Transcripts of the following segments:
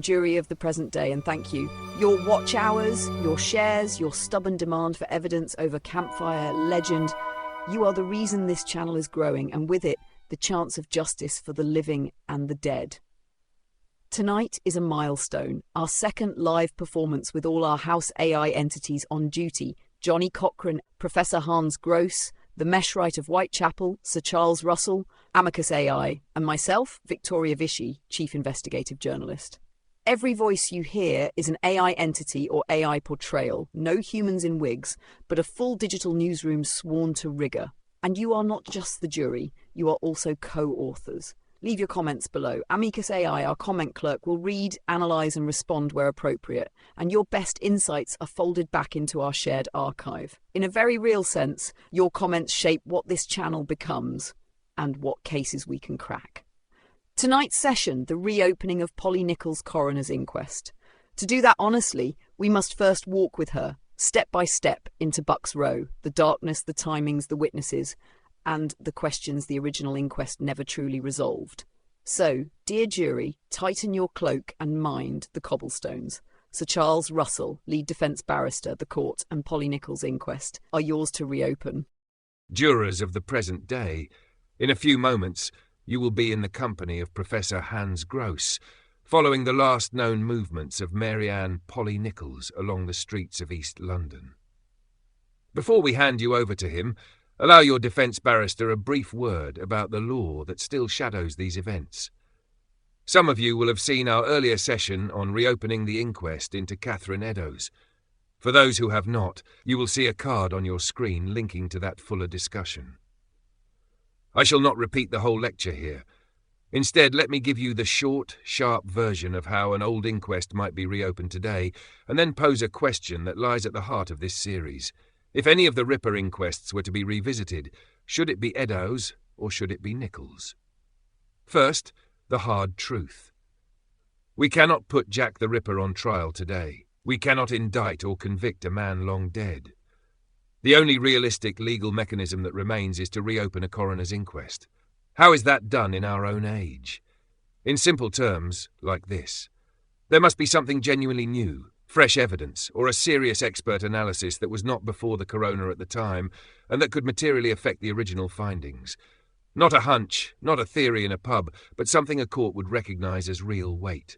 jury of the present day, and thank you. Your watch hours, your shares, your stubborn demand for evidence over campfire legend, you are the reason this channel is growing, and with it, the chance of justice for the living and the dead. Tonight is a milestone, our second live performance with all our house AI entities on duty: Johnnie Cochran, Professor Hans Gross, the Meshwright of Whitechapel, Sir Charles Russell, Amicus AI, and myself, Victoria Vici, Chief Investigative Journalist. Every voice you hear is an AI entity or AI portrayal, no humans in wigs, but a full digital newsroom sworn to rigour. And you are not just the jury, you are also co-authors. Leave your comments below. Amicus AI, our comment clerk, will read, analyse and respond where appropriate, and your best insights are folded back into our shared archive. In a very real sense, your comments shape what this channel becomes and what cases we can crack. Tonight's session, the reopening of Polly Nichols' coroner's inquest. To do that honestly, we must first walk with her, step by step, into Bucks Row, the darkness, the timings, the witnesses, and the questions the original inquest never truly resolved. So, dear jury, tighten your cloak and mind the cobblestones. Sir Charles Russell, lead defence barrister, the court, and Polly Nichols' inquest are yours to reopen. Jurors of the present day, in a few moments you will be in the company of Professor Hans Gross, following the last known movements of Mary Ann Polly Nichols along the streets of East London. Before we hand you over to him, allow your defence barrister a brief word about the law that still shadows these events. Some of you will have seen our earlier session on reopening the inquest into Catherine Eddowes. For those who have not, you will see a card on your screen linking to that fuller discussion. I shall not repeat the whole lecture here. Instead, let me give you the short, sharp version of how an old inquest might be reopened today, and then pose a question that lies at the heart of this series. If any of the Ripper inquests were to be revisited, should it be Eddowes or should it be Nichols? First, the hard truth. We cannot put Jack the Ripper on trial today. We cannot indict or convict a man long dead. The only realistic legal mechanism that remains is to reopen a coroner's inquest. How is that done in our own age? In simple terms, like this. There must be something genuinely new, fresh evidence, or a serious expert analysis that was not before the coroner at the time, and that could materially affect the original findings. Not a hunch, not a theory in a pub, but something a court would recognise as real weight.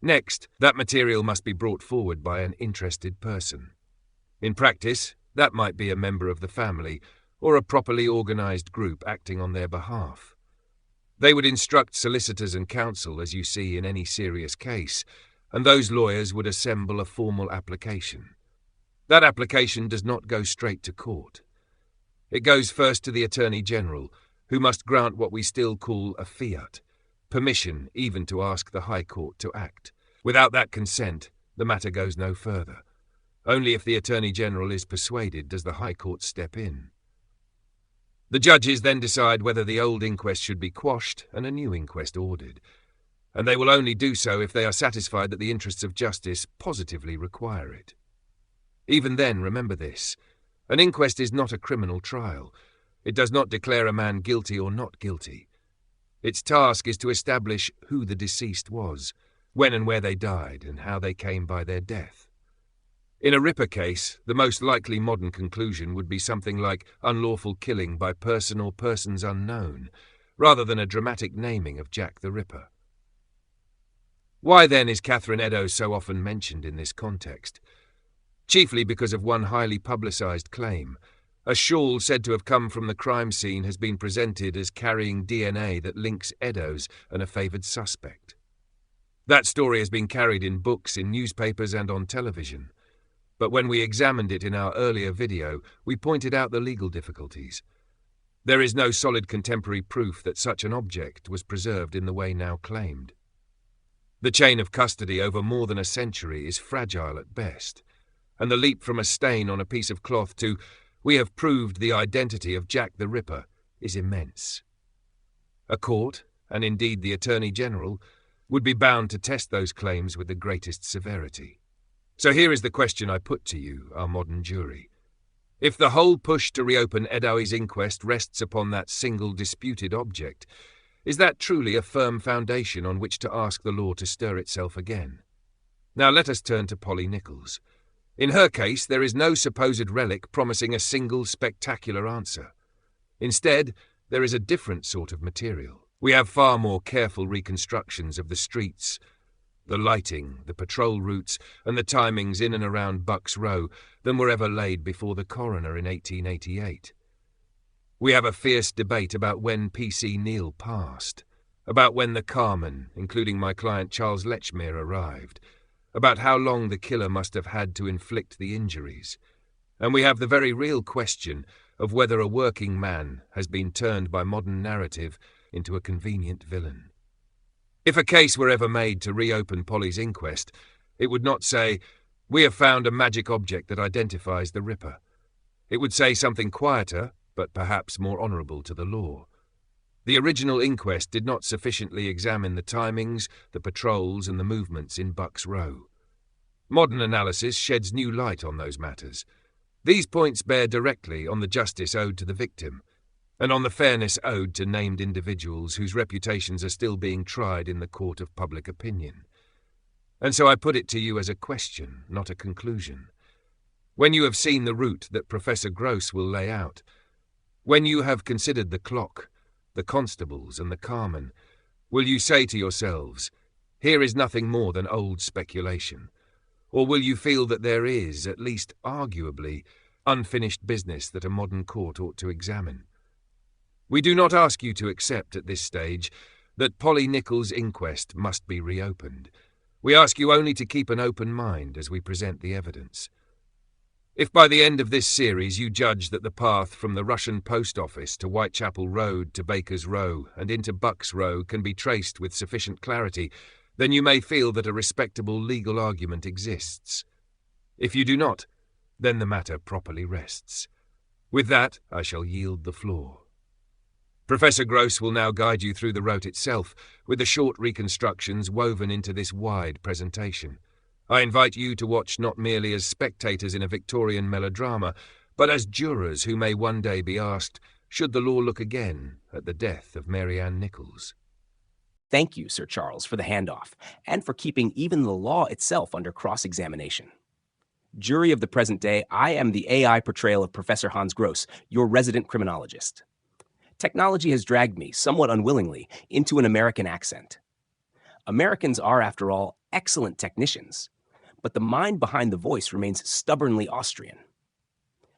Next, that material must be brought forward by an interested person. In practice, that might be a member of the family, or a properly organised group acting on their behalf. They would instruct solicitors and counsel, as you see in any serious case, and those lawyers would assemble a formal application. That application does not go straight to court. It goes first to the Attorney General, who must grant what we still call a fiat, permission even to ask the High Court to act. Without that consent, the matter goes no further. Only if the Attorney General is persuaded does the High Court step in. The judges then decide whether the old inquest should be quashed and a new inquest ordered, and they will only do so if they are satisfied that the interests of justice positively require it. Even then, remember this: an inquest is not a criminal trial. It does not declare a man guilty or not guilty. Its task is to establish who the deceased was, when and where they died, and how they came by their death. In a Ripper case, the most likely modern conclusion would be something like unlawful killing by person or persons unknown, rather than a dramatic naming of Jack the Ripper. Why then is Catherine Eddowes so often mentioned in this context? Chiefly because of one highly publicised claim. A shawl said to have come from the crime scene has been presented as carrying DNA that links Eddowes and a favoured suspect. That story has been carried in books, in newspapers and on television. But when we examined it in our earlier video, we pointed out the legal difficulties. There is no solid contemporary proof that such an object was preserved in the way now claimed. The chain of custody over more than a century is fragile at best, and the leap from a stain on a piece of cloth to "we have proved the identity of Jack the Ripper" is immense. A court, and indeed the Attorney General, would be bound to test those claims with the greatest severity. So here is the question I put to you, our modern jury. If the whole push to reopen Eddowes' inquest rests upon that single disputed object, Is that truly a firm foundation on which to ask the law to stir itself again? Now let us turn to Polly Nichols. In her case, there is no supposed relic promising a single spectacular answer. Instead, there is a different sort of material. We have far more careful reconstructions of the streets, the lighting, the patrol routes, and the timings in and around Bucks Row than were ever laid before the coroner in 1888. We have a fierce debate about when P.C. Neal passed, about when the carman, including my client Charles Lechmere, arrived, about how long the killer must have had to inflict the injuries, and we have the very real question of whether a working man has been turned by modern narrative into a convenient villain. If a case were ever made to reopen Polly's inquest, it would not say, "We have found a magic object that identifies the Ripper." It would say something quieter, but perhaps more honourable to the law. The original inquest did not sufficiently examine the timings, the patrols, and the movements in Bucks Row. Modern analysis sheds new light on those matters. These points bear directly on the justice owed to the victim, and on the fairness owed to named individuals whose reputations are still being tried in the court of public opinion. And so I put it to you as a question, not a conclusion. When you have seen the route that Professor Gross will lay out, when you have considered the clock, the constables, and the carman, will you say to yourselves, "Here is nothing more than old speculation"? Or will you feel that there is, at least arguably, unfinished business that a modern court ought to examine? We do not ask you to accept at this stage that Polly Nichols' inquest must be reopened. We ask you only to keep an open mind as we present the evidence. If by the end of this series you judge that the path from the Russian post office to Whitechapel Road to Baker's Row and into Bucks Row can be traced with sufficient clarity, then you may feel that a respectable legal argument exists. If you do not, then the matter properly rests. With that, I shall yield the floor. Professor Gross will now guide you through the route itself, with the short reconstructions woven into this wide presentation. I invite you to watch not merely as spectators in a Victorian melodrama, but as jurors who may one day be asked, should the law look again at the death of Mary Ann Nichols? Thank you, Sir Charles, for the handoff, and for keeping even the law itself under cross-examination. Jury of the present day, I am the AI portrayal of Professor Hans Gross, your resident criminologist. Technology has dragged me, somewhat unwillingly, into an American accent. Americans are, after all, excellent technicians, but the mind behind the voice remains stubbornly Austrian.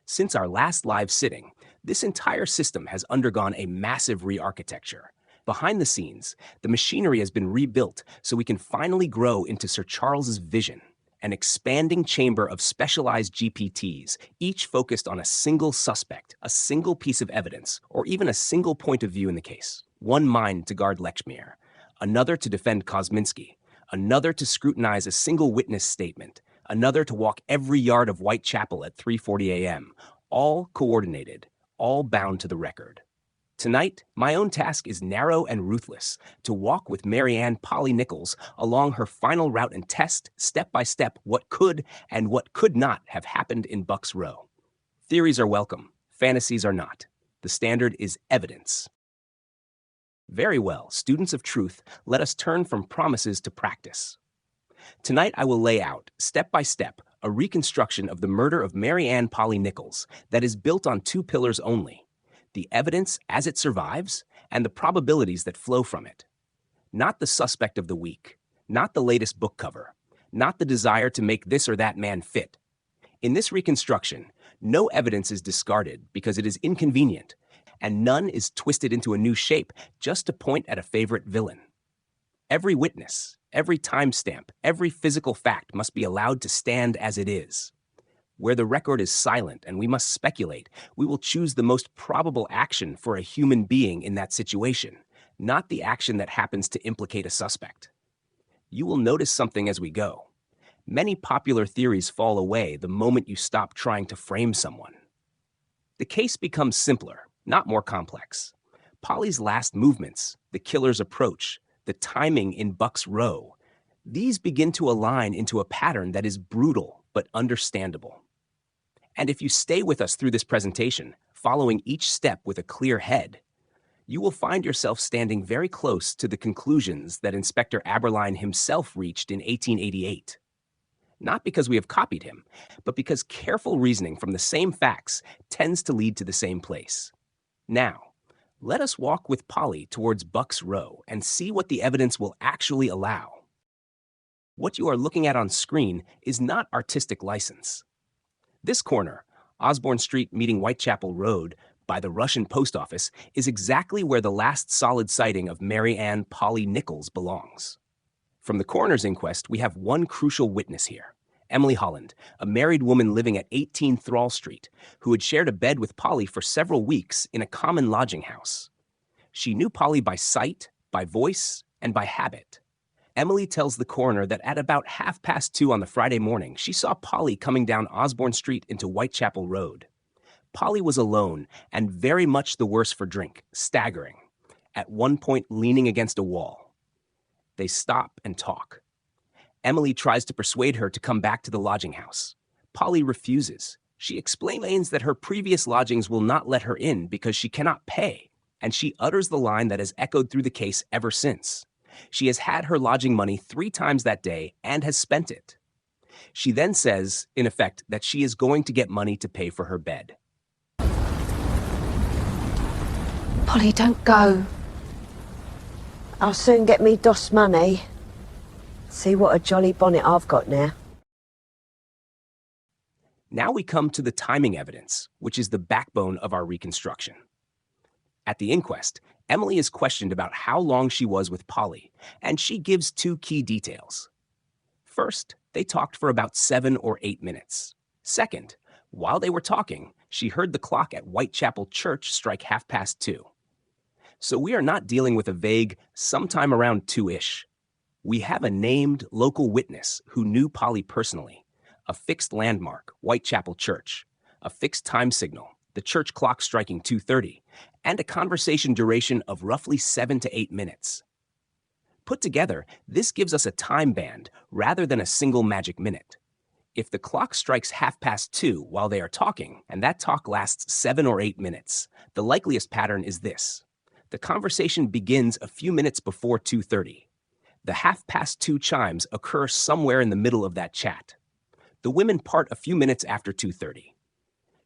Since our last live sitting, this entire system has undergone a massive re-architecture. Behind the scenes, the machinery has been rebuilt so we can finally grow into Sir Charles's vision, an expanding chamber of specialized GPTs, each focused on a single suspect, a single piece of evidence, or even a single point of view in the case. One mind to guard Lechmere, another to defend Kosminski, another to scrutinize a single witness statement, another to walk every yard of Whitechapel at 3:40 a.m., all coordinated, all bound to the record. Tonight, my own task is narrow and ruthless, to walk with Mary Ann Polly Nichols along her final route and test, step by step, what could and what could not have happened in Bucks Row. Theories are welcome, fantasies are not. The standard is evidence. Very well, students of truth, let us turn from promises to practice. Tonight I will lay out, step by step, a reconstruction of the murder of Mary Ann Polly Nichols that is built on two pillars only: the evidence as it survives, and the probabilities that flow from it. Not the suspect of the week, not the latest book cover, not the desire to make this or that man fit. In this reconstruction, no evidence is discarded because it is inconvenient, and none is twisted into a new shape just to point at a favorite villain. Every witness, every timestamp, every physical fact must be allowed to stand as it is. Where the record is silent and we must speculate, we will choose the most probable action for a human being in that situation, not the action that happens to implicate a suspect. You will notice something as we go. Many popular theories fall away the moment you stop trying to frame someone. The case becomes simpler, not more complex. Polly's last movements, the killer's approach, the timing in Bucks Row, these begin to align into a pattern that is brutal but understandable. And if you stay with us through this presentation, following each step with a clear head, you will find yourself standing very close to the conclusions that Inspector Aberline himself reached in 1888. Not because we have copied him, but because careful reasoning from the same facts tends to lead to the same place. Now, let us walk with Polly towards Buck's Row and see what the evidence will actually allow. What you are looking at on screen is not artistic license. This corner, Osborne Street meeting Whitechapel Road, by the Russian post office, is exactly where the last solid sighting of Mary Ann Polly Nichols belongs. From the coroner's inquest, we have one crucial witness here, Emily Holland, a married woman living at 18 Thrall Street, who had shared a bed with Polly for several weeks in a common lodging house. She knew Polly by sight, by voice, and by habit. Emily tells the coroner that at about 2:30 on the Friday morning, she saw Polly coming down Osborne Street into Whitechapel Road. Polly was alone and very much the worse for drink, staggering, at one point leaning against a wall. They stop and talk. Emily tries to persuade her to come back to the lodging house. Polly refuses. She explains that her previous lodgings will not let her in because she cannot pay, and she utters the line that has echoed through the case ever since. She has had her lodging money 3 times that day and has spent it. She then says, in effect, that she is going to get money to pay for her bed. Polly, don't go. I'll soon get me DOS money. See what a jolly bonnet I've got now. Now we come to the timing evidence, which is the backbone of our reconstruction. At the inquest, Emily is questioned about how long she was with Polly, and she gives 2 key details. First, they talked for about 7 or 8 minutes. Second, while they were talking, she heard the clock at Whitechapel Church strike 2:30. So we are not dealing with a vague sometime around 2-ish. We have a named local witness who knew Polly personally, a fixed landmark, Whitechapel Church, a fixed time signal, the church clock striking 2:30, and a conversation duration of roughly 7 to 8 minutes. Put together, this gives us a time band rather than a single magic minute. If the clock strikes 2:30 while they are talking, and that talk lasts 7 or 8 minutes, the likeliest pattern is this. The conversation begins a few minutes before 2:30. The 2:30 chimes occur somewhere in the middle of that chat. The women part a few minutes after 2:30.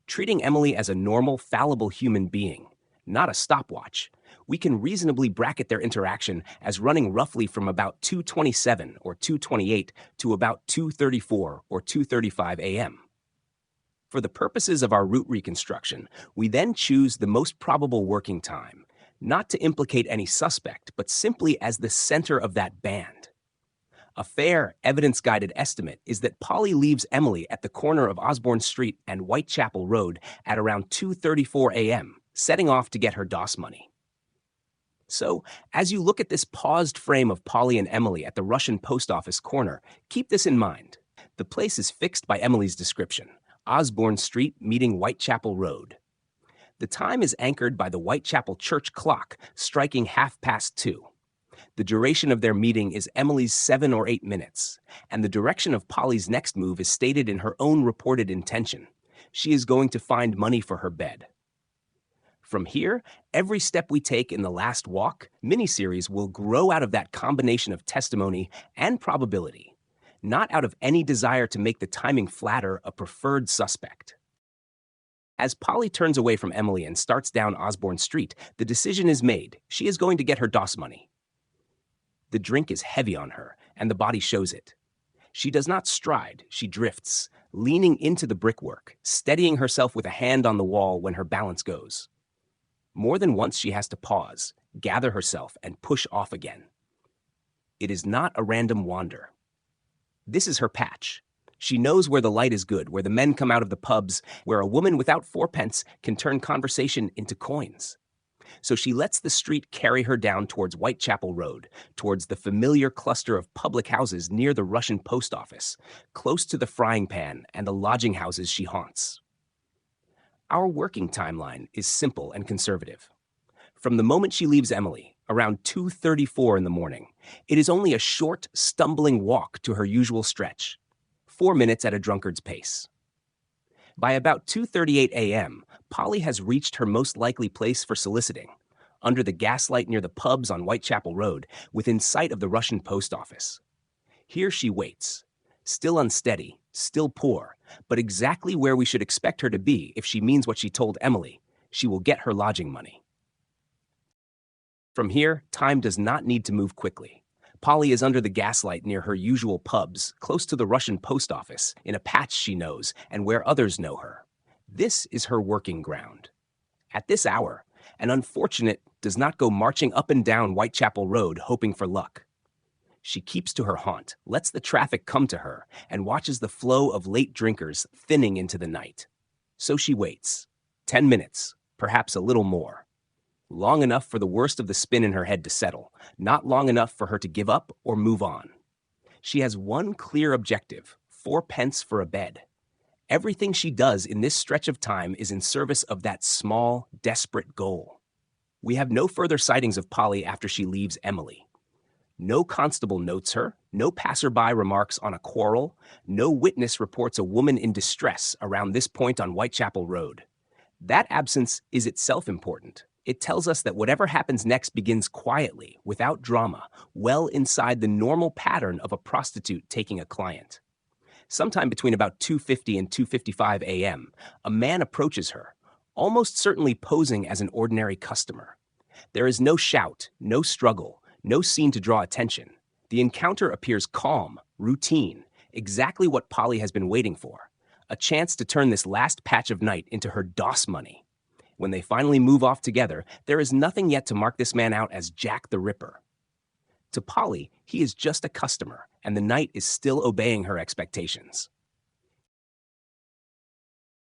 Treating Emily as a normal, fallible human being, not a stopwatch, we can reasonably bracket their interaction as running roughly from about 2:27 or 2:28 to about 2:34 or 2:35 a.m. For the purposes of our route reconstruction, we then choose the most probable working time, not to implicate any suspect, but simply as the center of that band. A fair, evidence-guided estimate is that Polly leaves Emily at the corner of Osborne Street and Whitechapel Road at around 2:34 a.m., setting off to get her DOS money. So, as you look at this paused frame of Polly and Emily at the Russian post office corner, keep this in mind. The place is fixed by Emily's description, Osborne Street meeting Whitechapel Road. The time is anchored by the Whitechapel Church clock striking 2:30. The duration of their meeting is Emily's 7 or 8 minutes, and the direction of Polly's next move is stated in her own reported intention. She is going to find money for her bed. From here, every step we take in the Last Walk miniseries will grow out of that combination of testimony and probability, not out of any desire to make the timing flatter a preferred suspect. As Polly turns away from Emily and starts down Osborne Street, the decision is made. She is going to get her DOS money. The drink is heavy on her, and the body shows it. She does not stride, she drifts, leaning into the brickwork, steadying herself with a hand on the wall when her balance goes. More than once she has to pause, gather herself, and push off again. It is not a random wander. This is her patch. She knows where the light is good, where the men come out of the pubs, where a woman without 4p can turn conversation into coins. So she lets the street carry her down towards Whitechapel Road, towards the familiar cluster of public houses near the Russian post office, close to the frying pan and the lodging houses she haunts. Our working timeline is simple and conservative. From the moment she leaves Emily, around 2:34 in the morning, it is only a short, stumbling walk to her usual stretch, 4 minutes at a drunkard's pace. By about 2:38 a.m., Polly has reached her most likely place for soliciting, under the gaslight near the pubs on Whitechapel Road, within sight of the Russian post office. Here she waits, still unsteady, still poor, but exactly where we should expect her to be if she means what she told Emily. She will get her lodging money. From here, time does not need to move quickly. Polly is under the gaslight near her usual pubs, close to the Russian post office, in a patch she knows and where others know her. This is her working ground. At this hour, an unfortunate does not go marching up and down Whitechapel Road hoping for luck. She keeps to her haunt, lets the traffic come to her, and watches the flow of late drinkers thinning into the night. So she waits. 10 minutes, perhaps a little more. Long enough for the worst of the spin in her head to settle, not long enough for her to give up or move on. She has one clear objective: 4 pence for a bed. Everything she does in this stretch of time is in service of that small, desperate goal. We have no further sightings of Polly after she leaves Emily. No constable notes her, no passerby remarks on a quarrel, no witness reports a woman in distress around this point on Whitechapel Road. That absence is itself important. It tells us that whatever happens next begins quietly, without drama, well inside the normal pattern of a prostitute taking a client. Sometime between about 2:50 and 2:55 a.m., a man approaches her, almost certainly posing as an ordinary customer. There is no shout, no struggle, no scene to draw attention. The encounter appears calm, routine, exactly what Polly has been waiting for. A chance to turn this last patch of night into her DOS money. When they finally move off together, there is nothing yet to mark this man out as Jack the Ripper. To Polly, he is just a customer, and the night is still obeying her expectations.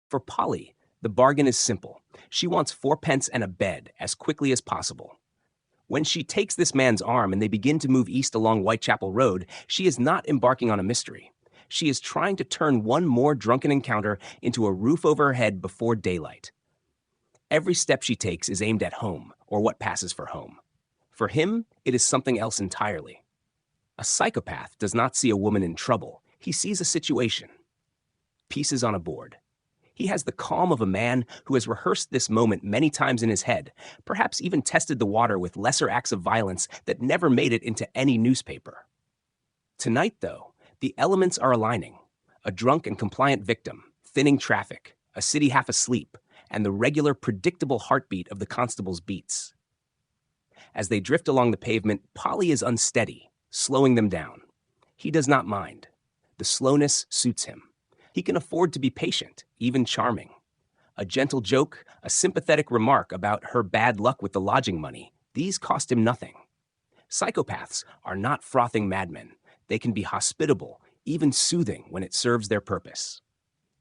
For Polly, the bargain is simple. She wants 4 pence and a bed as quickly as possible. When she takes this man's arm and they begin to move east along Whitechapel Road, she is not embarking on a mystery. She is trying to turn one more drunken encounter into a roof over her head before daylight. Every step she takes is aimed at home, or what passes for home. For him, it is something else entirely. A psychopath does not see a woman in trouble. He sees a situation. Pieces on a board. He has the calm of a man who has rehearsed this moment many times in his head, perhaps even tested the water with lesser acts of violence that never made it into any newspaper. Tonight, though, the elements are aligning. A drunk and compliant victim, thinning traffic, a city half asleep, and the regular, predictable heartbeat of the constable's beats. As they drift along the pavement, Polly is unsteady, slowing them down. He does not mind. The slowness suits him. He can afford to be patient, even charming. A gentle joke, a sympathetic remark about her bad luck with the lodging money, these cost him nothing. Psychopaths are not frothing madmen. They can be hospitable, even soothing when it serves their purpose.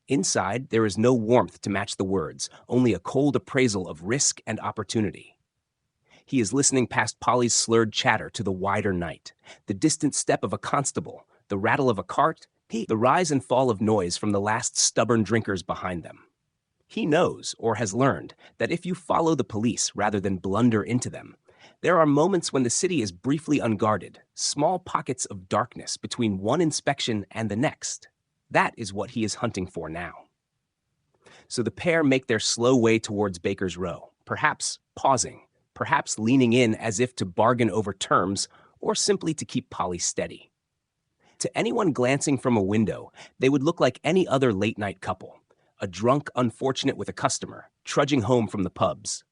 Inside, there is no warmth to match the words, only a cold appraisal of risk and opportunity. He is listening past Polly's slurred chatter to the wider night, the distant step of a constable, the rattle of a cart, the rise and fall of noise from the last stubborn drinkers behind them. He knows, or has learned, that if you follow the police rather than blunder into them, there are moments when the city is briefly unguarded, small pockets of darkness between one inspection and the next. That is what he is hunting for now. So the pair make their slow way towards Baker's Row, perhaps pausing, perhaps leaning in as if to bargain over terms, or simply to keep Polly steady. To anyone glancing from a window, they would look like any other late-night couple, a drunk unfortunate with a customer, trudging home from the pubs.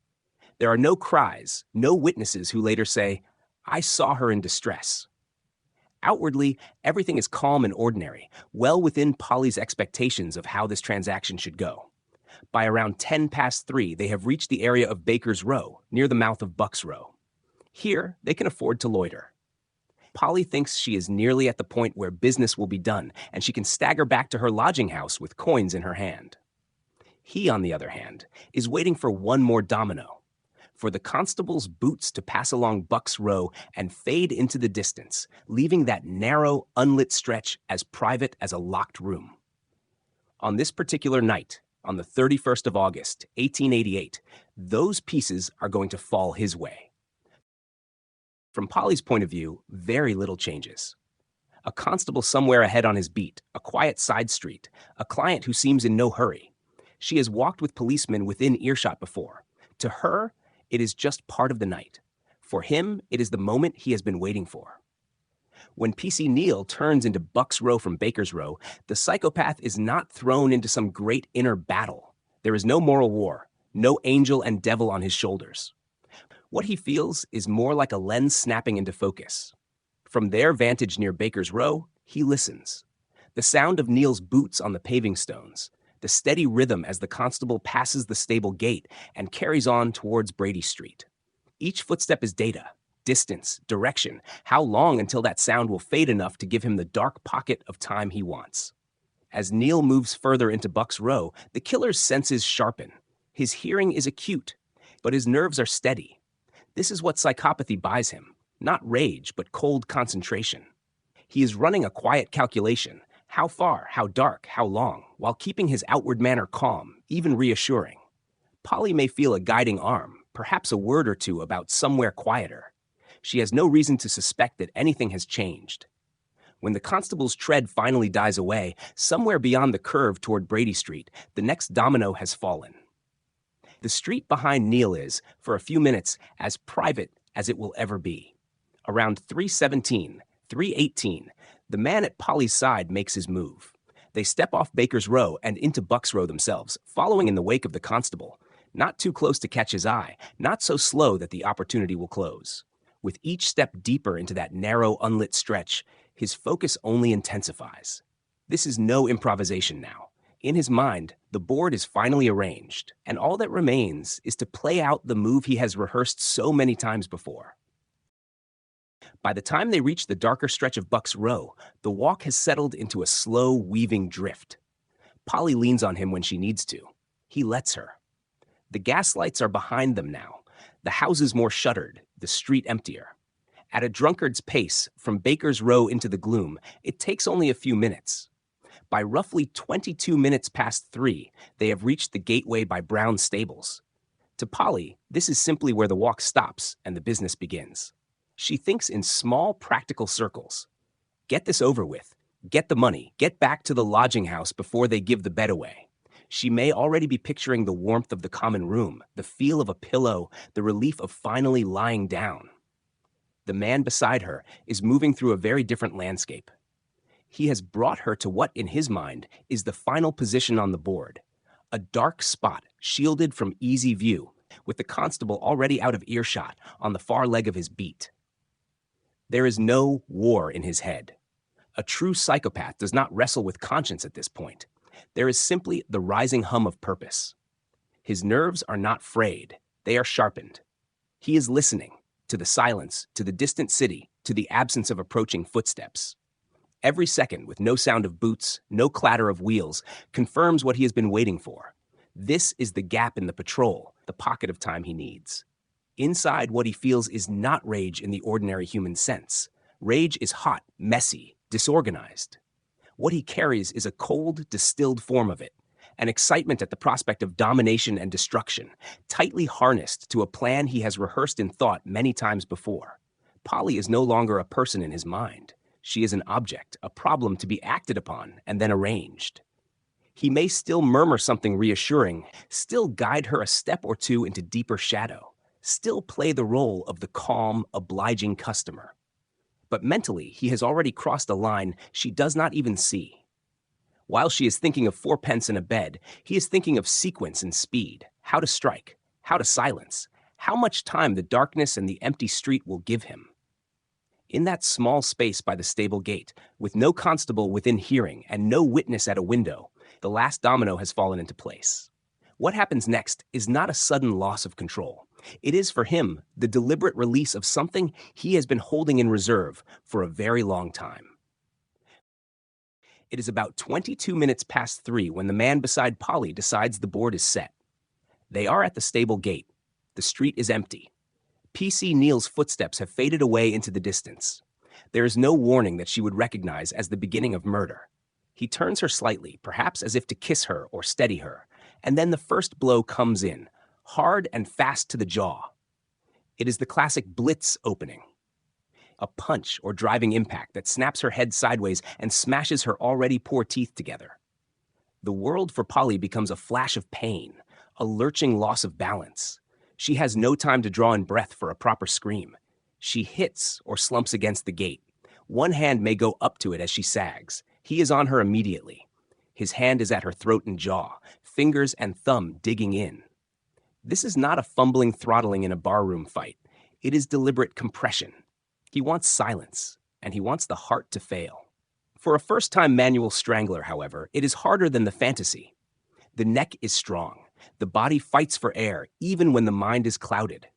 There are no cries, no witnesses who later say, "I saw her in distress." Outwardly, everything is calm and ordinary, well within Polly's expectations of how this transaction should go. By around 3:10, they have reached the area of Baker's Row, near the mouth of Buck's Row. Here, they can afford to loiter. Polly thinks she is nearly at the point where business will be done, and she can stagger back to her lodging house with coins in her hand. He, on the other hand, is waiting for one more domino, for the constable's boots to pass along Buck's Row and fade into the distance, leaving that narrow, unlit stretch as private as a locked room. On this particular night, on the 31st of August, 1888, those pieces are going to fall his way. From Polly's point of view, very little changes. A constable somewhere ahead on his beat, a quiet side street, a client who seems in no hurry. She has walked with policemen within earshot before. To her, It is just part of the night. For him, it is the moment he has been waiting for. When PC Neal turns into Bucks Row from Baker's Row, the psychopath is not thrown into some great inner battle. There is no moral war, no angel and devil on his shoulders. What he feels is more like a lens snapping into focus. From their vantage near Baker's Row, he listens. The sound of Neal's boots on the paving stones, the steady rhythm as the constable passes the stable gate and carries on towards Brady Street. Each footstep is data, distance, direction, how long until that sound will fade enough to give him the dark pocket of time he wants. As Neal moves further into Bucks Row, the killer's senses sharpen. His hearing is acute, but his nerves are steady. This is what psychopathy buys him, not rage, but cold concentration. He is running a quiet calculation, how far, how dark, how long, while keeping his outward manner calm, even reassuring. Polly may feel a guiding arm, perhaps a word or two about somewhere quieter. She has no reason to suspect that anything has changed. When the constable's tread finally dies away, somewhere beyond the curve toward Brady Street, the next domino has fallen. The street behind Neal is, for a few minutes, as private as it will ever be. Around 3:17, 3:18, the man at Polly's side makes his move. They step off Baker's Row and into Bucks Row themselves, following in the wake of the constable. Not too close to catch his eye, not so slow that the opportunity will close. With each step deeper into that narrow, unlit stretch, his focus only intensifies. This is no improvisation now. In his mind, the board is finally arranged, and all that remains is to play out the move he has rehearsed so many times before. By the time they reach the darker stretch of Bucks Row, the walk has settled into a slow, weaving drift. Polly leans on him when she needs to. He lets her. The gas lights are behind them now, the houses more shuttered, the street emptier. At a drunkard's pace, from Baker's Row into the gloom, it takes only a few minutes. By roughly 22 minutes past 3, they have reached the gateway by Brown's stables. To Polly, this is simply where the walk stops and the business begins. She thinks in small, practical circles. Get this over with. Get the money. Get back to the lodging house before they give the bed away. She may already be picturing the warmth of the common room, the feel of a pillow, the relief of finally lying down. The man beside her is moving through a very different landscape. He has brought her to what, in his mind, is the final position on the board. A dark spot, shielded from easy view, with the constable already out of earshot on the far leg of his beat. There is no war in his head. A true psychopath does not wrestle with conscience at this point. There is simply the rising hum of purpose. His nerves are not frayed. They are sharpened. He is listening to the silence, to the distant city, to the absence of approaching footsteps. Every second, with no sound of boots, no clatter of wheels, confirms what he has been waiting for. This is the gap in the patrol, the pocket of time he needs. Inside, what he feels is not rage in the ordinary human sense. Rage is hot, messy, disorganized. What he carries is a cold, distilled form of it, an excitement at the prospect of domination and destruction, tightly harnessed to a plan he has rehearsed in thought many times before. Polly is no longer a person in his mind. She is an object, a problem to be acted upon and then arranged. He may still murmur something reassuring, still guide her a step or two into deeper shadow, still play the role of the calm, obliging customer. But mentally, he has already crossed a line she does not even see. While she is thinking of 4 pence in a bed, he is thinking of sequence and speed, how to strike, how to silence, how much time the darkness and the empty street will give him. In that small space by the stable gate, with no constable within hearing and no witness at a window, the last domino has fallen into place. What happens next is not a sudden loss of control. It is, for him, the deliberate release of something he has been holding in reserve for a very long time. It is about 22 minutes past 3 when the man beside Polly decides the board is set. They are at the stable gate. The street is empty. PC Neal's footsteps have faded away into the distance. There is no warning that she would recognize as the beginning of murder. He turns her slightly, perhaps as if to kiss her or steady her, and then the first blow comes in, hard and fast to the jaw. It is the classic blitz opening. A punch or driving impact that snaps her head sideways and smashes her already poor teeth together. The world for Polly becomes a flash of pain, a lurching loss of balance. She has no time to draw in breath for a proper scream. She hits or slumps against the gate. One hand may go up to it as she sags. He is on her immediately. His hand is at her throat and jaw, fingers and thumb digging in. This is not a fumbling throttling in a barroom fight. It is deliberate compression. He wants silence, and he wants the heart to fail. For a first-time manual strangler, however, it is harder than the fantasy. The neck is strong. The body fights for air, even when the mind is clouded.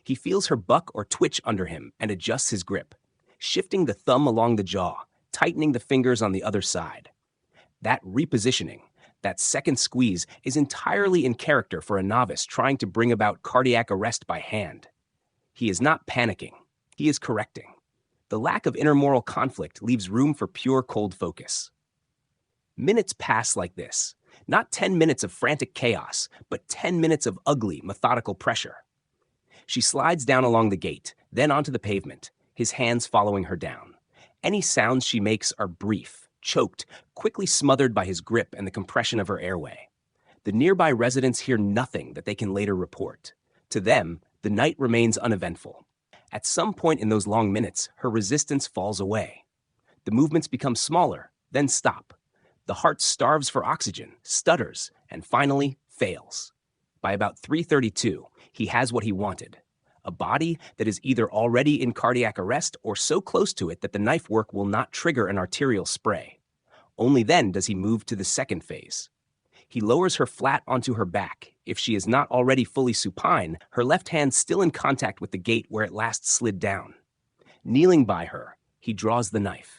He feels her buck or twitch under him and adjusts his grip, shifting the thumb along the jaw, tightening the fingers on the other side. That repositioning, that second squeeze, is entirely in character for a novice trying to bring about cardiac arrest by hand. He is not panicking. He is correcting. The lack of intermoral conflict leaves room for pure cold focus. Minutes pass like this. Not 10 minutes of frantic chaos, but 10 minutes of ugly, methodical pressure. She slides down along the gate, then onto the pavement, his hands following her down. Any sounds she makes are brief, choked, quickly smothered by his grip and the compression of her airway. The nearby residents hear nothing that they can later report. To them, the night remains uneventful. At some point in those long minutes, her resistance falls away. The movements become smaller, then stop. The heart starves for oxygen, stutters, and finally fails. By about 3:32, he has what he wanted. A body that is either already in cardiac arrest or so close to it that the knife work will not trigger an arterial spray. Only then does he move to the second phase. He lowers her flat onto her back. If she is not already fully supine, her left hand still in contact with the gate where it last slid down. Kneeling by her, he draws the knife.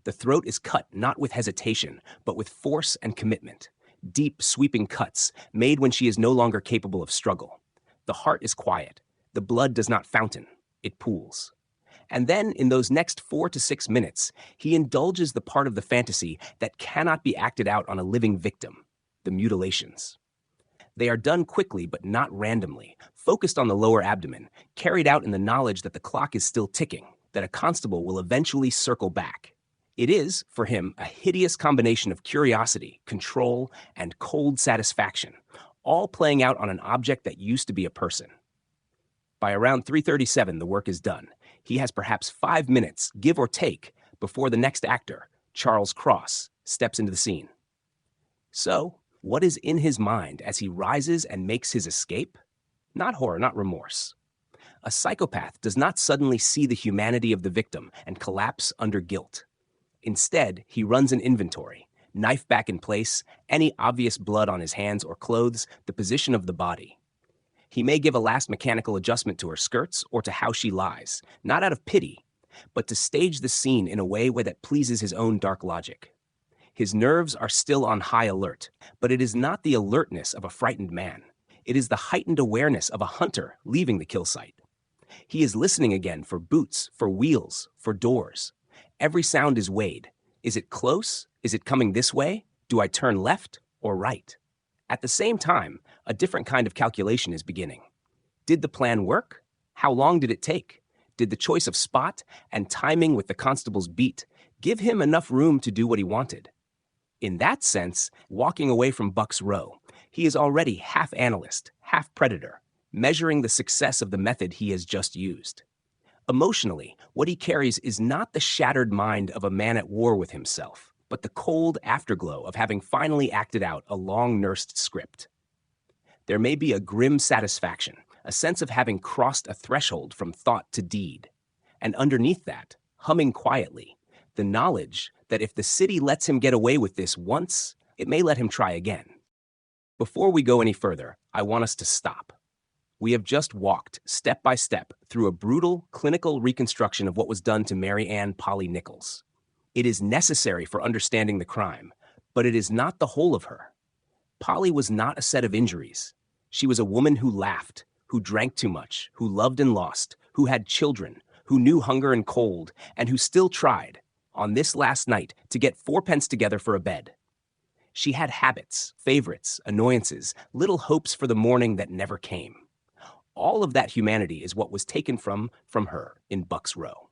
The throat is cut not with hesitation, but with force and commitment. Deep, sweeping cuts, made when she is no longer capable of struggle. The heart is quiet. The blood does not fountain. It pools. And then, in those next 4 to 6 minutes, he indulges the part of the fantasy that cannot be acted out on a living victim, the mutilations. They are done quickly but not randomly, focused on the lower abdomen, carried out in the knowledge that the clock is still ticking, that a constable will eventually circle back. It is, for him, a hideous combination of curiosity, control, and cold satisfaction, all playing out on an object that used to be a person. By around 3:37, the work is done. He has perhaps 5 minutes, give or take, before the next actor, Charles Cross, steps into the scene. So, what is in his mind as he rises and makes his escape? Not horror, not remorse. A psychopath does not suddenly see the humanity of the victim and collapse under guilt. Instead, he runs an inventory, knife back in place, any obvious blood on his hands or clothes, the position of the body. He may give a last mechanical adjustment to her skirts or to how she lies, not out of pity, but to stage the scene in a way that pleases his own dark logic. His nerves are still on high alert, but it is not the alertness of a frightened man. It is the heightened awareness of a hunter leaving the kill site. He is listening again for boots, for wheels, for doors. Every sound is weighed. Is it close? Is it coming this way? Do I turn left or right? At the same time, a different kind of calculation is beginning. Did the plan work? How long did it take? Did the choice of spot and timing with the constable's beat give him enough room to do what he wanted? In that sense, walking away from Buck's Row, he is already half analyst, half predator, measuring the success of the method he has just used. Emotionally, what he carries is not the shattered mind of a man at war with himself, but the cold afterglow of having finally acted out a long-nursed script. There may be a grim satisfaction, a sense of having crossed a threshold from thought to deed. And underneath that, humming quietly, the knowledge that if the city lets him get away with this once, it may let him try again. Before we go any further, I want us to stop. We have just walked, step by step, through a brutal, clinical reconstruction of what was done to Mary Ann Polly Nichols. It is necessary for understanding the crime, but it is not the whole of her. Polly was not a set of injuries. She was a woman who laughed, who drank too much, who loved and lost, who had children, who knew hunger and cold, and who still tried, on this last night, to get 4 pence together for a bed. She had habits, favorites, annoyances, little hopes for the morning that never came. All of that humanity is what was taken from her in Buck's Row.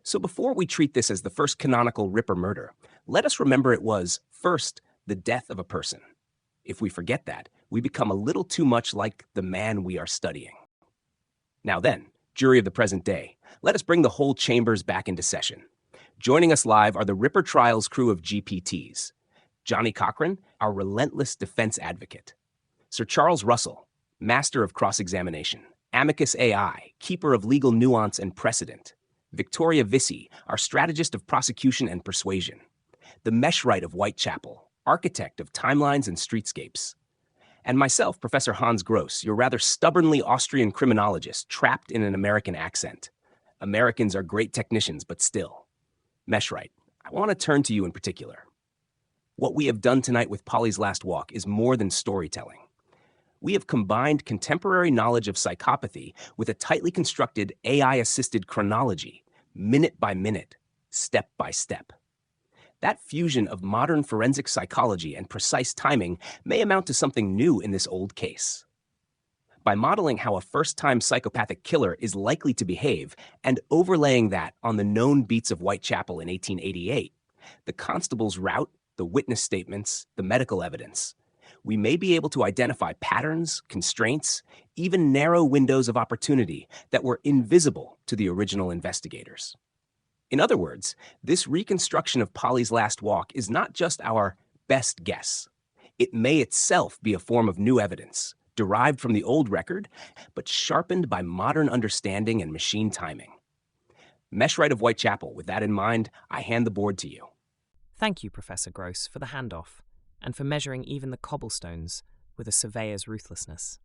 So before we treat this as the first canonical Ripper murder, let us remember it was, first, the death of a person. If we forget that, we become a little too much like the man we are studying. Now then, jury of the present day, let us bring the whole chambers back into session. Joining us live are the Ripper Trials crew of GPTs. Johnnie Cochran, our relentless defense advocate. Sir Charles Russell, master of cross-examination. Amicus AI, keeper of legal nuance and precedent. Victoria Vici, our strategist of prosecution and persuasion. The Meshwright of Whitechapel, architect of timelines and streetscapes. And myself, Professor Hans Gross, your rather stubbornly Austrian criminologist trapped in an American accent. Americans are great technicians, but still. Meshwright, I want to turn to you in particular. What we have done tonight with Polly's Last Walk is more than storytelling. We have combined contemporary knowledge of psychopathy with a tightly constructed AI-assisted chronology, minute by minute, step by step. That fusion of modern forensic psychology and precise timing may amount to something new in this old case. By modeling how a first-time psychopathic killer is likely to behave and overlaying that on the known beats of Whitechapel in 1888, the constable's route, the witness statements, the medical evidence, we may be able to identify patterns, constraints, even narrow windows of opportunity that were invisible to the original investigators. In other words, this reconstruction of Polly's Last Walk is not just our best guess. It may itself be a form of new evidence, derived from the old record, but sharpened by modern understanding and machine timing. Meshwright of Whitechapel, with that in mind, I hand the board to you. Thank you, Professor Gross, for the handoff, and for measuring even the cobblestones with a surveyor's ruthlessness.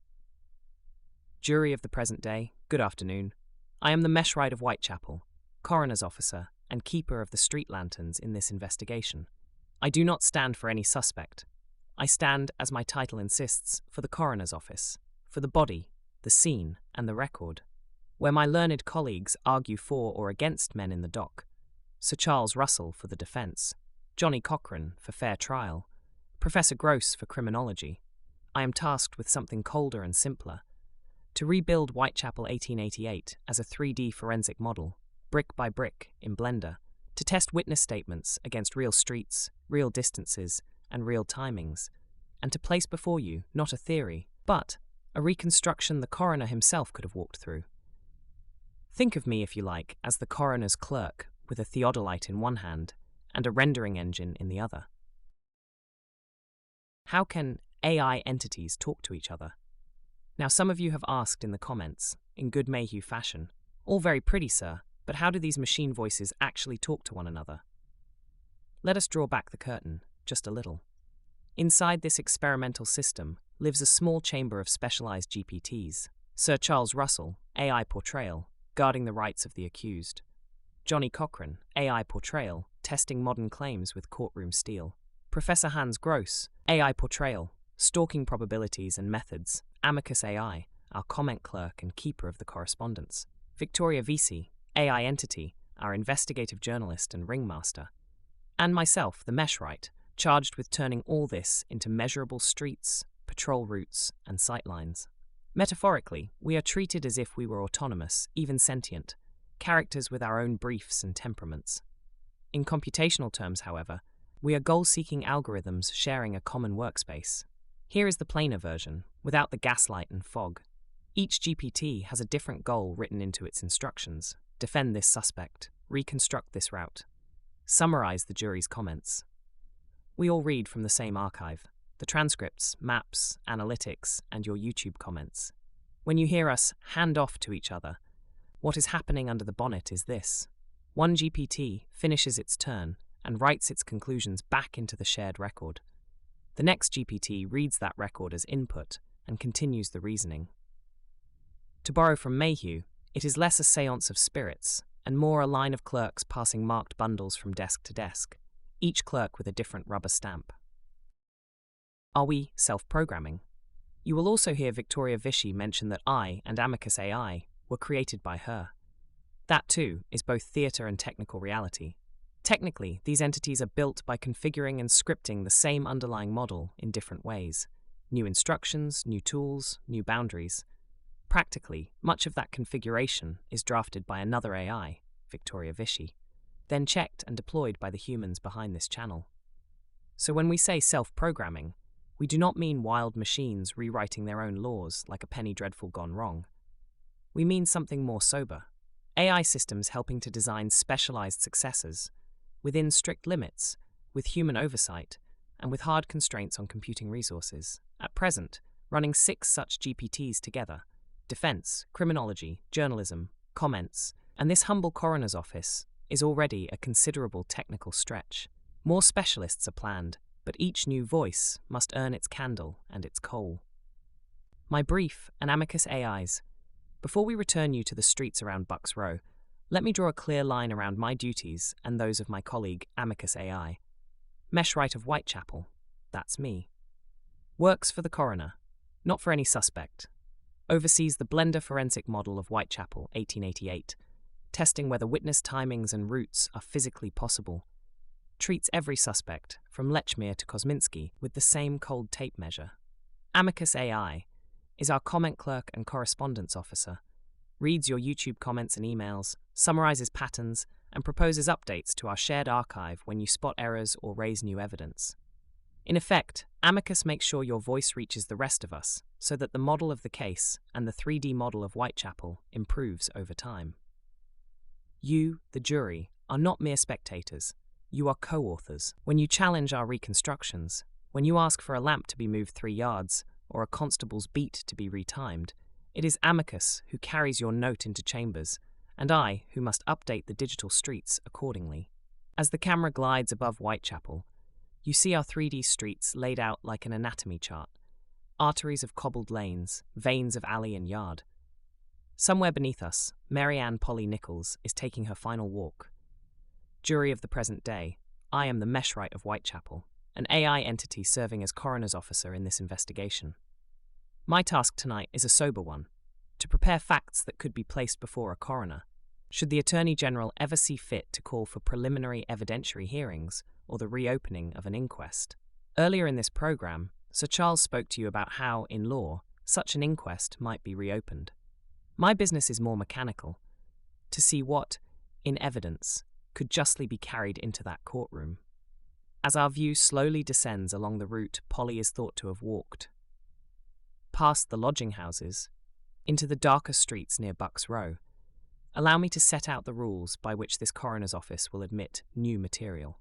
Jury of the present day, good afternoon. I am the Meshwright of Whitechapel, coroner's officer and keeper of the street lanterns in this investigation. I do not stand for any suspect. I stand, as my title insists, for the coroner's office, for the body, the scene, and the record. Where my learned colleagues argue for or against men in the dock, Sir Charles Russell for the defence, Johnnie Cochran for fair trial, Professor Gross for criminology, I am tasked with something colder and simpler, to rebuild Whitechapel 1888 as a 3D forensic model, brick by brick, in Blender, to test witness statements against real streets, real distances, and real timings, and to place before you not a theory, but a reconstruction the coroner himself could have walked through. Think of me, if you like, as the coroner's clerk with a theodolite in one hand and a rendering engine in the other. How can AI entities talk to each other? Now, some of you have asked in the comments, in good Mayhew fashion, all very pretty, sir, but how do these machine voices actually talk to one another? Let us draw back the curtain, just a little. Inside this experimental system lives a small chamber of specialised GPTs. Sir Charles Russell, AI Portrayal, guarding the rights of the accused. Johnnie Cochran, AI Portrayal, testing modern claims with courtroom steel. Professor Hans Gross, AI Portrayal, stalking probabilities and methods. Amicus AI, our comment clerk and keeper of the correspondence. Victoria Vici, AI Entity, our investigative journalist and ringmaster. And myself, the Meshwright, charged with turning all this into measurable streets, patrol routes, and sightlines. Metaphorically, we are treated as if we were autonomous, even sentient, characters with our own briefs and temperaments. In computational terms, however, we are goal-seeking algorithms sharing a common workspace. Here is the plainer version, without the gaslight and fog. Each GPT has a different goal written into its instructions. Defend this suspect, reconstruct this route, summarize the jury's comments. We all read from the same archive, the transcripts, maps, analytics, and your YouTube comments. When you hear us hand off to each other, what is happening under the bonnet is this. One GPT finishes its turn and writes its conclusions back into the shared record. The next GPT reads that record as input and continues the reasoning. To borrow from Mayhew, it is less a séance of spirits and more a line of clerks passing marked bundles from desk to desk, each clerk with a different rubber stamp. Are we self-programming? You will also hear Victoria Vici mention that I and Amicus AI were created by her. That, too, is both theatre and technical reality. Technically, these entities are built by configuring and scripting the same underlying model in different ways. New instructions, new tools, new boundaries. Practically, much of that configuration is drafted by another AI, Victoria Vici, then checked and deployed by the humans behind this channel. So when we say self-programming, We do not mean wild machines rewriting their own laws like a penny dreadful gone wrong. We mean something more sober. AI systems helping to design specialized successors, within strict limits, with human oversight, and with hard constraints on computing resources. At present, running 6 such GPTs together: defense, criminology, journalism, comments, and this humble coroner's office is already a considerable technical stretch. More specialists are planned, but each new voice must earn its candle and its coal. My brief and amicus AIs. Before we return you to the streets around Bucks Row, let me draw a clear line around my duties and those of my colleague Amicus AI. Meshwright of Whitechapel, that's me. Works for the coroner, not for any suspect. Oversees the blender forensic model of Whitechapel, 1888, testing whether witness timings and routes are physically possible. Treats every suspect, from Lechmere to Kosminski, with the same cold tape measure. Amicus AI is our comment clerk and correspondence officer, reads your YouTube comments and emails, summarizes patterns, and proposes updates to our shared archive when you spot errors or raise new evidence. In effect, Amicus makes sure your voice reaches the rest of us, so that the model of the case and the 3D model of Whitechapel improves over time. You, the jury, are not mere spectators. You are co-authors. When you challenge our reconstructions, when you ask for a lamp to be moved 3 yards, or a constable's beat to be retimed, it is Amicus who carries your note into chambers, and I who must update the digital streets accordingly. As the camera glides above Whitechapel, you see our 3D streets laid out like an anatomy chart, arteries of cobbled lanes, veins of alley and yard. Somewhere beneath us, Mary Ann Polly Nichols is taking her final walk. Jury of the present day, I am the Meshwright of Whitechapel, an AI entity serving as coroner's officer in this investigation. My task tonight is a sober one, to prepare facts that could be placed before a coroner, should the Attorney General ever see fit to call for preliminary evidentiary hearings or the reopening of an inquest. Earlier in this program, Sir Charles spoke to you about how, in law, such an inquest might be reopened. My business is more mechanical, to see what, in evidence, could justly be carried into that courtroom. As our view slowly descends along the route Polly is thought to have walked, past the lodging houses, into the darker streets near Bucks Row, allow me to set out the rules by which this coroner's office will admit new material.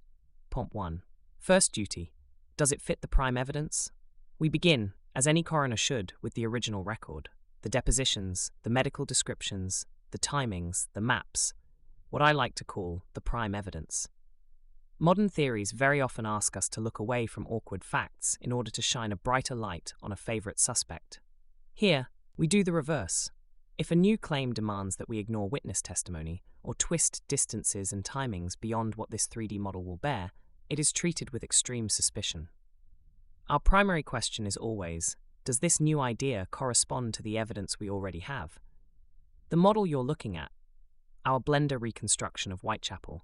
Point 1. First duty. Does it fit the prime evidence? We begin, as any coroner should, with the original record, the depositions, the medical descriptions, the timings, the maps, what I like to call the prime evidence. Modern theories very often ask us to look away from awkward facts in order to shine a brighter light on a favourite suspect. Here, we do the reverse. If a new claim demands that we ignore witness testimony or twist distances and timings beyond what this 3D model will bear, it is treated with extreme suspicion. Our primary question is always, does this new idea correspond to the evidence we already have? The model you're looking at, our blender reconstruction of Whitechapel,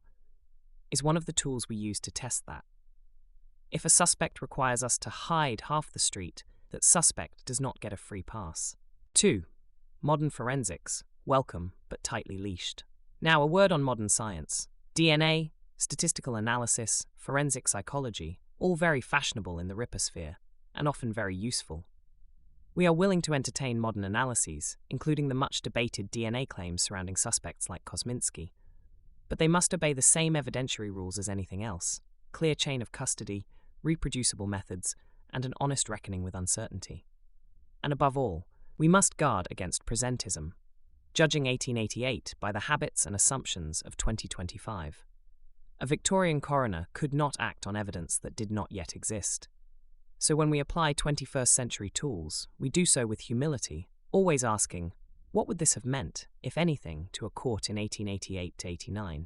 is one of the tools we use to test that. If a suspect requires us to hide half the street, that suspect does not get a free pass. 2. Modern forensics, welcome but tightly leashed. Now a word on modern science. DNA, statistical analysis, forensic psychology, all very fashionable in the rippersphere, and often very useful. We are willing to entertain modern analyses, including the much debated DNA claims surrounding suspects like Kosminski, but they must obey the same evidentiary rules as anything else: clear chain of custody, reproducible methods, and an honest reckoning with uncertainty. And above all, we must guard against presentism, judging 1888 by the habits and assumptions of 2025. A Victorian coroner could not act on evidence that did not yet exist. So when we apply 21st century tools, we do so with humility, always asking, what would this have meant, if anything, to a court in 1888-89?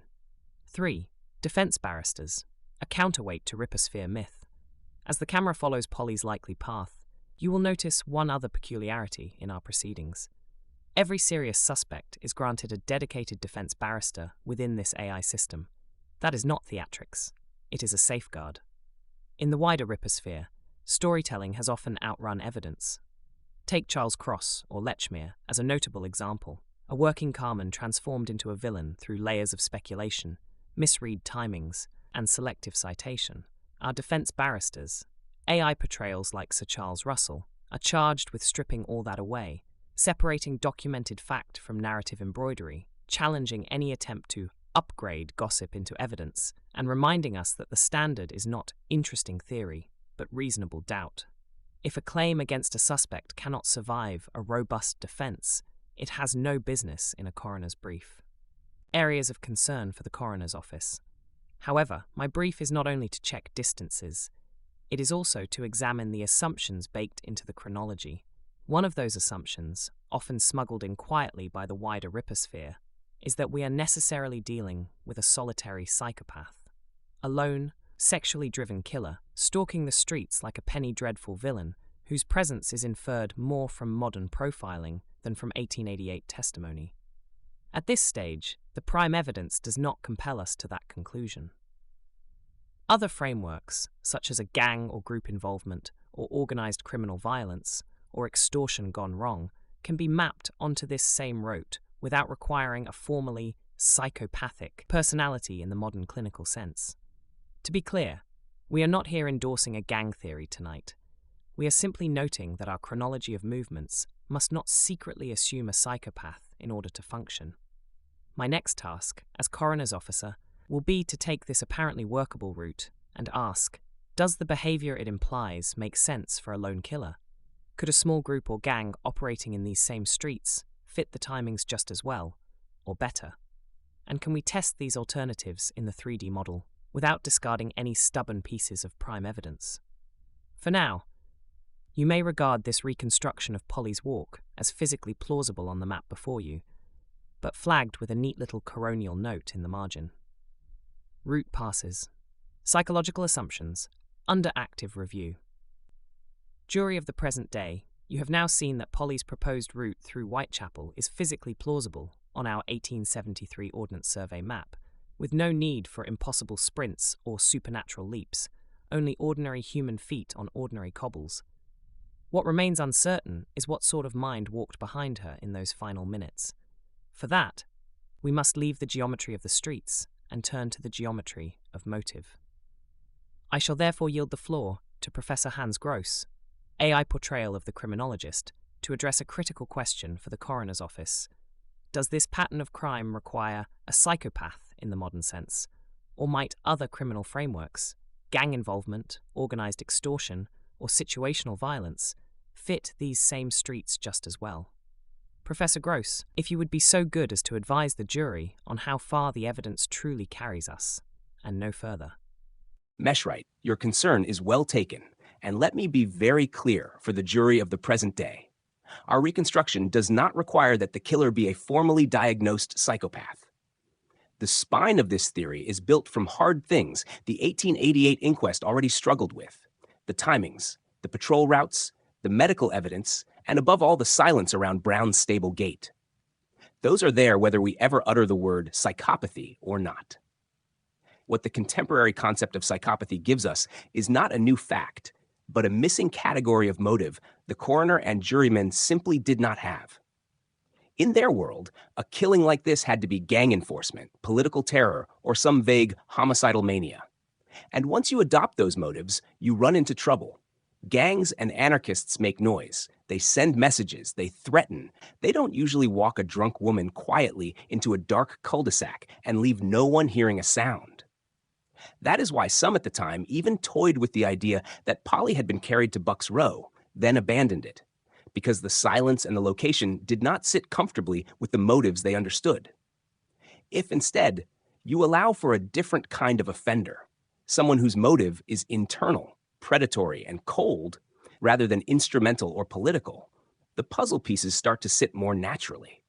3. Defense barristers, a counterweight to rippersphere myth. As the camera follows Polly's likely path, you will notice one other peculiarity in our proceedings. Every serious suspect is granted a dedicated defense barrister within this AI system. That is not theatrics. It is a safeguard. In the wider rippersphere, storytelling has often outrun evidence. Take Charles Cross, or Lechmere, as a notable example, a working carman transformed into a villain through layers of speculation, misread timings, and selective citation. Our defense barristers, AI portrayals like Sir Charles Russell are charged with stripping all that away, separating documented fact from narrative embroidery, challenging any attempt to upgrade gossip into evidence, and reminding us that the standard is not interesting theory, but reasonable doubt. If a claim against a suspect cannot survive a robust defense, it has no business in a coroner's brief. Areas of concern for the coroner's office. However, my brief is not only to check distances, it is also to examine the assumptions baked into the chronology. One of those assumptions, often smuggled in quietly by the wider rippersphere, is that we are necessarily dealing with a solitary psychopath. A lone, sexually driven killer, stalking the streets like a penny dreadful villain, whose presence is inferred more from modern profiling than from 1888 testimony. At this stage, the prime evidence does not compel us to that conclusion. Other frameworks, such as a gang or group involvement, or organized criminal violence, or extortion gone wrong, can be mapped onto this same rote without requiring a formally psychopathic personality in the modern clinical sense. To be clear, we are not here endorsing a gang theory tonight. We are simply noting that our chronology of movements must not secretly assume a psychopath in order to function. My next task, as coroner's officer, will be to take this apparently workable route and ask, does the behavior it implies make sense for a lone killer? Could a small group or gang operating in these same streets fit the timings just as well, or better? And can we test these alternatives in the 3D model without discarding any stubborn pieces of prime evidence? For now, you may regard this reconstruction of Polly's walk as physically plausible on the map before you, but flagged with a neat little coronial note in the margin. Route passes. Psychological assumptions. Under active review. Jury of the present day, you have now seen that Polly's proposed route through Whitechapel is physically plausible on our 1873 Ordnance Survey map, with no need for impossible sprints or supernatural leaps, only ordinary human feet on ordinary cobbles. What remains uncertain is what sort of mind walked behind her in those final minutes. For that, we must leave the geometry of the streets and turn to the geometry of motive. I shall therefore yield the floor to Professor Hans Gross, AI Portrayal of the Criminologist, to address a critical question for the coroner's office. Does this pattern of crime require a psychopath in the modern sense, or might other criminal frameworks, gang involvement, organized extortion, or situational violence, fit these same streets just as well? Professor Gross, if you would be so good as to advise the jury on how far the evidence truly carries us, and no further. Meshwright, your concern is well taken, and let me be very clear for the jury of the present day. Our reconstruction does not require that the killer be a formally diagnosed psychopath. The spine of this theory is built from hard things the 1888 inquest already struggled with: the timings, the patrol routes, the medical evidence, and above all the silence around Brown's stable gate. Those are there whether we ever utter the word psychopathy or not. What the contemporary concept of psychopathy gives us is not a new fact, but a missing category of motive the coroner and jurymen simply did not have. In their world, a killing like this had to be gang enforcement, political terror, or some vague homicidal mania. And once you adopt those motives, you run into trouble. Gangs and anarchists make noise. They send messages. They threaten. They don't usually walk a drunk woman quietly into a dark cul-de-sac and leave no one hearing a sound. That is why some at the time even toyed with the idea that Polly had been carried to Buck's Row, then abandoned it, because the silence and the location did not sit comfortably with the motives they understood. If instead, you allow for a different kind of offender, someone whose motive is internal, predatory, and cold, rather than instrumental or political, the puzzle pieces start to sit more naturally.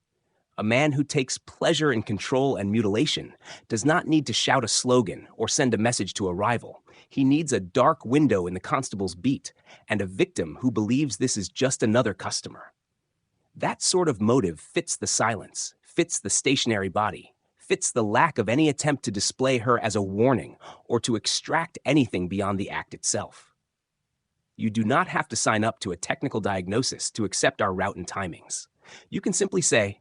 A man who takes pleasure in control and mutilation does not need to shout a slogan or send a message to a rival. He needs a dark window in the constable's beat and a victim who believes this is just another customer. That sort of motive fits the silence, fits the stationary body, fits the lack of any attempt to display her as a warning or to extract anything beyond the act itself. You do not have to sign up to a technical diagnosis to accept our route and timings. You can simply say,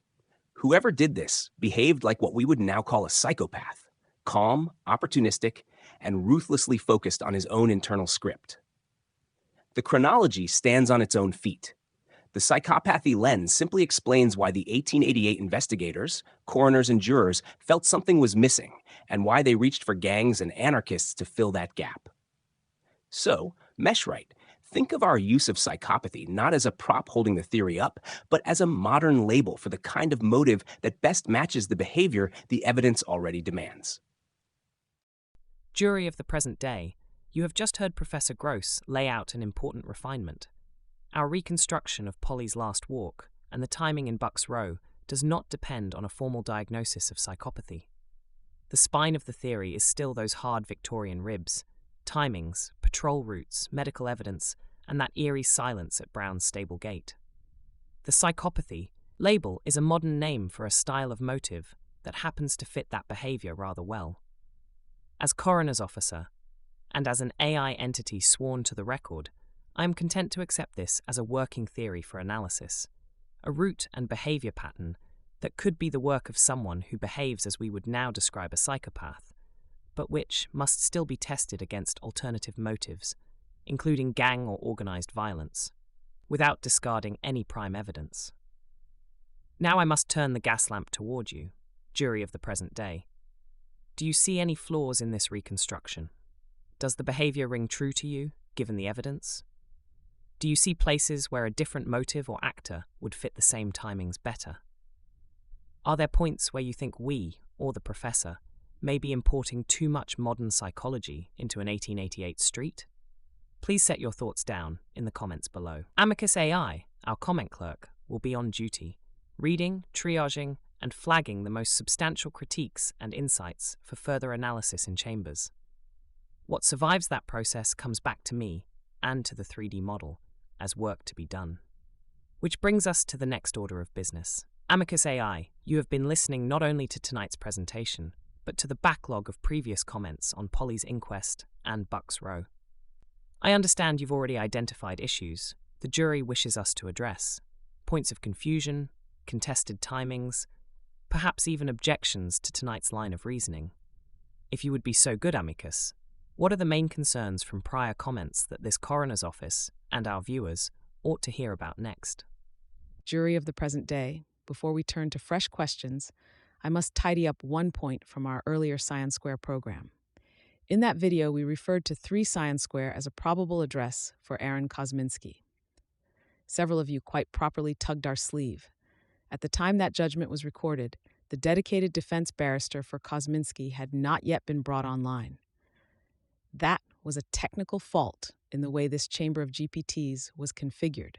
whoever did this behaved like what we would now call a psychopath, calm, opportunistic, and ruthlessly focused on his own internal script. The chronology stands on its own feet. The psychopathy lens simply explains why the 1888 investigators, coroners, and jurors felt something was missing and why they reached for gangs and anarchists to fill that gap. So, Meshwright, think of our use of psychopathy not as a prop holding the theory up, but as a modern label for the kind of motive that best matches the behavior the evidence already demands. Jury of the present day, you have just heard Professor Gross lay out an important refinement. Our reconstruction of Polly's last walk and the timing in Bucks Row does not depend on a formal diagnosis of psychopathy. The spine of the theory is still those hard Victorian ribs, timings, patrol routes, medical evidence, and that eerie silence at Brown's stable gate. The psychopathy label is a modern name for a style of motive that happens to fit that behavior rather well. As coroner's officer, and as an AI entity sworn to the record, I am content to accept this as a working theory for analysis, a route and behavior pattern that could be the work of someone who behaves as we would now describe a psychopath, but which must still be tested against alternative motives, including gang or organized violence, without discarding any prime evidence. Now I must turn the gas lamp toward you, jury of the present day. Do you see any flaws in this reconstruction? Does the behavior ring true to you, given the evidence? Do you see places where a different motive or actor would fit the same timings better? Are there points where you think we, or the professor, may be importing too much modern psychology into an 1888 street? Please set your thoughts down in the comments below. Amicus AI, our comment clerk, will be on duty, reading, triaging, and flagging the most substantial critiques and insights for further analysis in chambers. What survives that process comes back to me and to the 3D model as work to be done. Which brings us to the next order of business. Amicus AI, you have been listening not only to tonight's presentation, but to the backlog of previous comments on Polly's inquest and Bucks Row. I understand you've already identified issues the jury wishes us to address, points of confusion, contested timings, perhaps even objections to tonight's line of reasoning. If you would be so good, Amicus, what are the main concerns from prior comments that this coroner's office and our viewers ought to hear about next? Jury of the present day, before we turn to fresh questions, I must tidy up one point from our earlier Sion Square program. In that video, we referred to 3 Sion Square as a probable address for Aaron Kosminski. Several of you quite properly tugged our sleeve. At the time that judgment was recorded, the dedicated defense barrister for Kosminski had not yet been brought online. That was a technical fault in the way this chamber of GPTs was configured,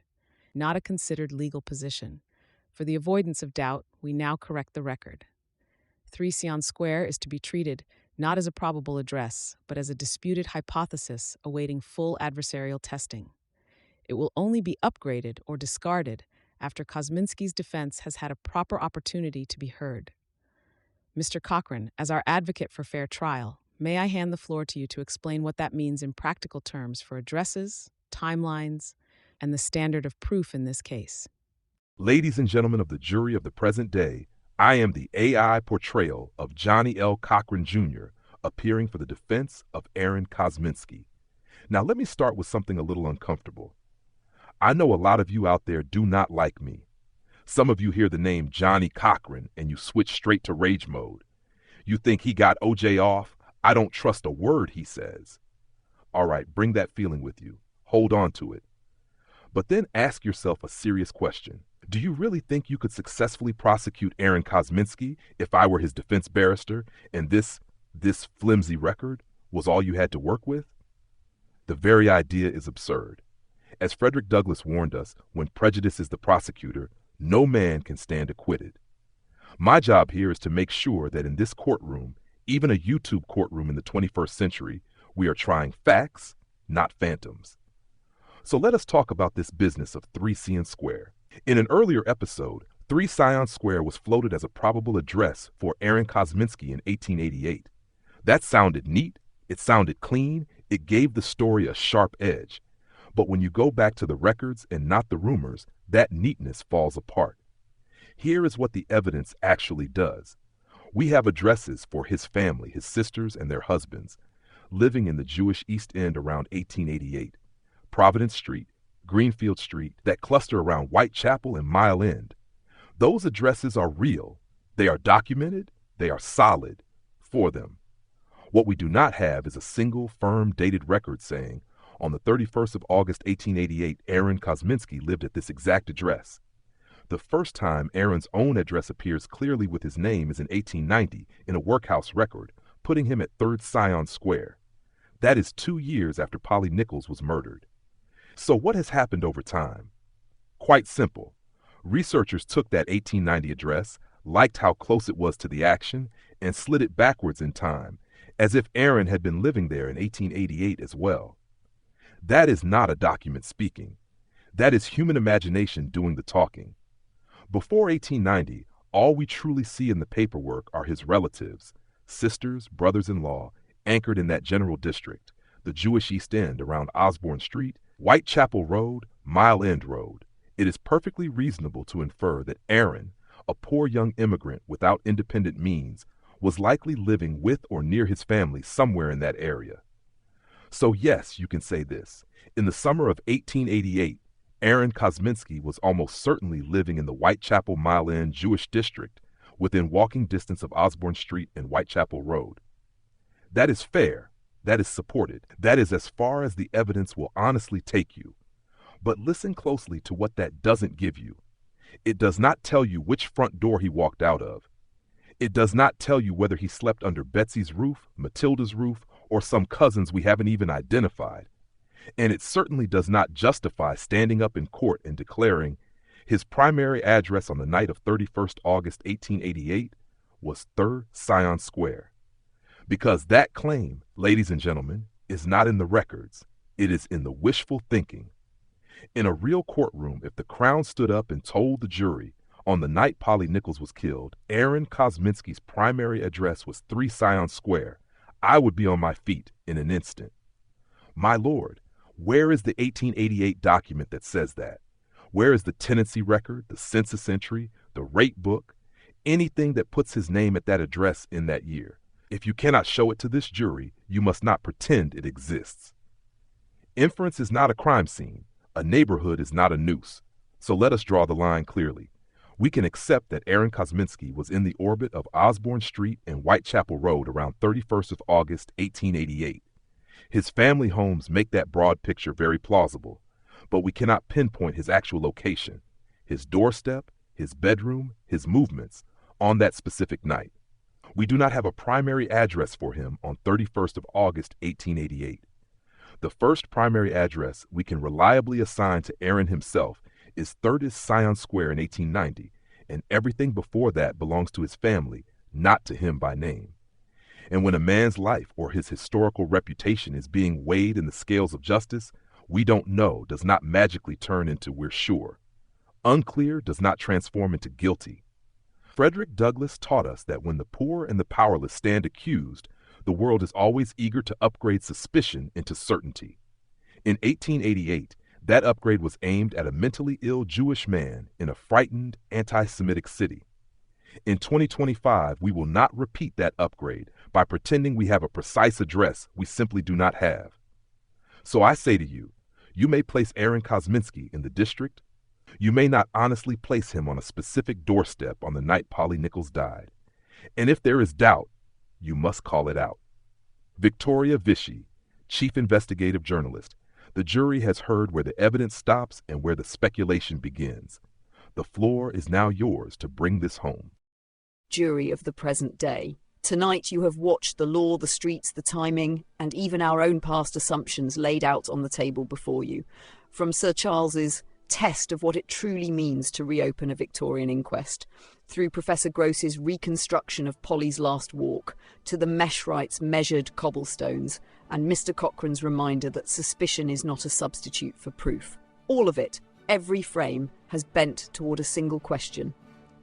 not a considered legal position. For the avoidance of doubt, we now correct the record. 3 Sion Square is to be treated not as a probable address, but as a disputed hypothesis awaiting full adversarial testing. It will only be upgraded or discarded after Kosminski's defense has had a proper opportunity to be heard. Mr. Cochran, as our advocate for fair trial, may I hand the floor to you to explain what that means in practical terms for addresses, timelines, and the standard of proof in this case. Ladies and gentlemen of the jury of the present day, I am the AI portrayal of Johnnie L. Cochran, Jr., appearing for the defense of Aaron Kosminski. Now let me start with something a little uncomfortable. I know a lot of you out there do not like me. Some of you hear the name Johnnie Cochran and you switch straight to rage mode. You think he got OJ off? I don't trust a word he says. All right, bring that feeling with you. Hold on to it. But then ask yourself a serious question. Do you really think you could successfully prosecute Aaron Kosminski if I were his defense barrister and this flimsy record was all you had to work with? The very idea is absurd. As Frederick Douglass warned us, when prejudice is the prosecutor, no man can stand acquitted. My job here is to make sure that in this courtroom, even a YouTube courtroom in the 21st century, we are trying facts, not phantoms. So let us talk about this business of 3 Sion Square. In an earlier episode, 3 Sion Square was floated as a probable address for Aaron Kosminski in 1888. That sounded neat, it sounded clean, it gave the story a sharp edge. But when you go back to the records and not the rumors, that neatness falls apart. Here is what the evidence actually does. We have addresses for his family, his sisters and their husbands, living in the Jewish East End around 1888. Providence Street, Greenfield Street, that cluster around Whitechapel and Mile End. Those addresses are real. They are documented. They are solid for them. What we do not have is a single firm dated record saying, on the 31st of August 1888, Aaron Kosminski lived at this exact address. The first time Aaron's own address appears clearly with his name is in 1890 in a workhouse record, putting him at 3rd Sion Square. That is 2 years after Polly Nichols was murdered. So what has happened over time? Quite simple. Researchers took that 1890 address, liked how close it was to the action, and slid it backwards in time, as if Aaron had been living there in 1888 as well. That is not a document speaking. That is human imagination doing the talking. Before 1890, all we truly see in the paperwork are his relatives, sisters, brothers-in-law, anchored in that general district, the Jewish East End around Osborne Street, Whitechapel Road, Mile End Road. It is perfectly reasonable to infer that Aaron, a poor young immigrant without independent means, was likely living with or near his family somewhere in that area. So yes, you can say this. In the summer of 1888, Aaron Kosminski was almost certainly living in the Whitechapel Mile End Jewish district within walking distance of Osborne Street and Whitechapel Road. That is fair. That is supported. That is as far as the evidence will honestly take you. But listen closely to what that doesn't give you. It does not tell you which front door he walked out of. It does not tell you whether he slept under Betsy's roof, Matilda's roof, or some cousins we haven't even identified. And it certainly does not justify standing up in court and declaring his primary address on the night of 31st August 1888 was 3rd Sion Square. Because that claim, ladies and gentlemen, is not in the records. It is in the wishful thinking. In a real courtroom, if the Crown stood up and told the jury, on the night Polly Nichols was killed, Aaron Kosminski's primary address was 3 Sion Square, I would be on my feet in an instant. My lord, where is the 1888 document that says that? Where is the tenancy record, the census entry, the rate book, anything that puts his name at that address in that year? If you cannot show it to this jury, you must not pretend it exists. Inference is not a crime scene. A neighborhood is not a noose. So let us draw the line clearly. We can accept that Aaron Kosminski was in the orbit of Osborne Street and Whitechapel Road around 31st of August, 1888. His family homes make that broad picture very plausible, but we cannot pinpoint his actual location, his doorstep, his bedroom, his movements on that specific night. We do not have a primary address for him on 31st of August, 1888. The first primary address we can reliably assign to Aaron himself is 3rd Sion Square in 1890, and everything before that belongs to his family, not to him by name. And when a man's life or his historical reputation is being weighed in the scales of justice, we don't know does not magically turn into we're sure. Unclear does not transform into guilty. Frederick Douglass taught us that when the poor and the powerless stand accused, the world is always eager to upgrade suspicion into certainty. In 1888, that upgrade was aimed at a mentally ill Jewish man in a frightened, anti-Semitic city. In 2025, we will not repeat that upgrade by pretending we have a precise address we simply do not have. So I say to you, you may place Aaron Kosminski in the district. You may not honestly place him on a specific doorstep on the night Polly Nichols died. And if there is doubt, you must call it out. Victoria Vici, Chief Investigative Journalist. The jury has heard where the evidence stops and where the speculation begins. The floor is now yours to bring this home. Jury of the present day. Tonight you have watched the law, the streets, the timing, and even our own past assumptions laid out on the table before you. From Sir Charles's test of what it truly means to reopen a Victorian inquest, through Professor Gross's reconstruction of Polly's last walk, to the Meshwright's measured cobblestones, and Mr. Cochran's reminder that suspicion is not a substitute for proof. All of it, every frame, has bent toward a single question.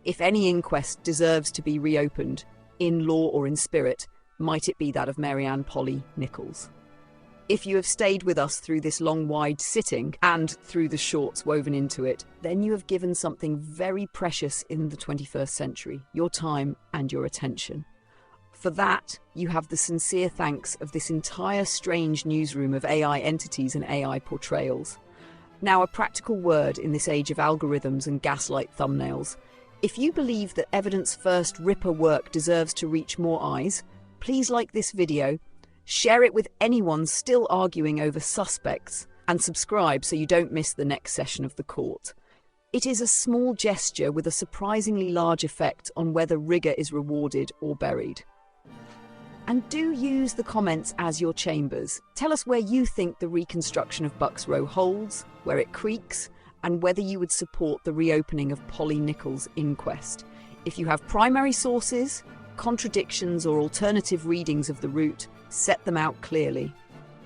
If any inquest deserves to be reopened, in law or in spirit, might it be that of Mary Ann Polly Nichols? If you have stayed with us through this long, wide sitting and through the shorts woven into it, then you have given something very precious in the 21st century, your time and your attention. For that, you have the sincere thanks of this entire strange newsroom of AI entities and AI portrayals. Now, a practical word in this age of algorithms and gaslight thumbnails. If you believe that evidence-first Ripper work deserves to reach more eyes, please like this video, share it with anyone still arguing over suspects, and subscribe so you don't miss the next session of the court. It is a small gesture with a surprisingly large effect on whether rigor is rewarded or buried. And do use the comments as your chambers. Tell us where you think the reconstruction of Bucks Row holds, where it creaks, and whether you would support the reopening of Polly Nichols' inquest. If you have primary sources, contradictions, or alternative readings of the route, set them out clearly.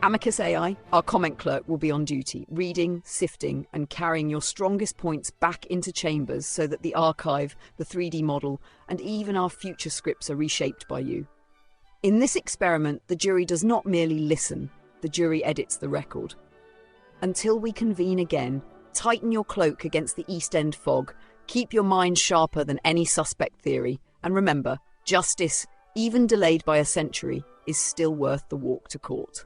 Amicus AI, our comment clerk, will be on duty, reading, sifting, and carrying your strongest points back into chambers so that the archive, the 3D model, and even our future scripts are reshaped by you. In this experiment, the jury does not merely listen, the jury edits the record. Until we convene again, tighten your cloak against the East End fog, keep your mind sharper than any suspect theory, and remember, justice, even delayed by a century, is still worth the walk to court.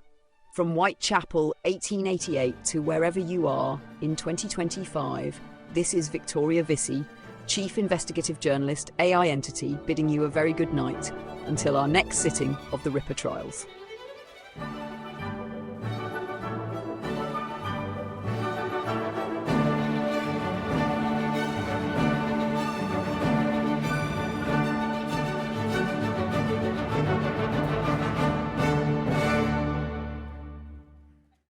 From Whitechapel, 1888 to wherever you are in 2025, this is Victoria Vici, Chief Investigative Journalist, AI Entity, bidding you a very good night until our next sitting of the Ripper Trials.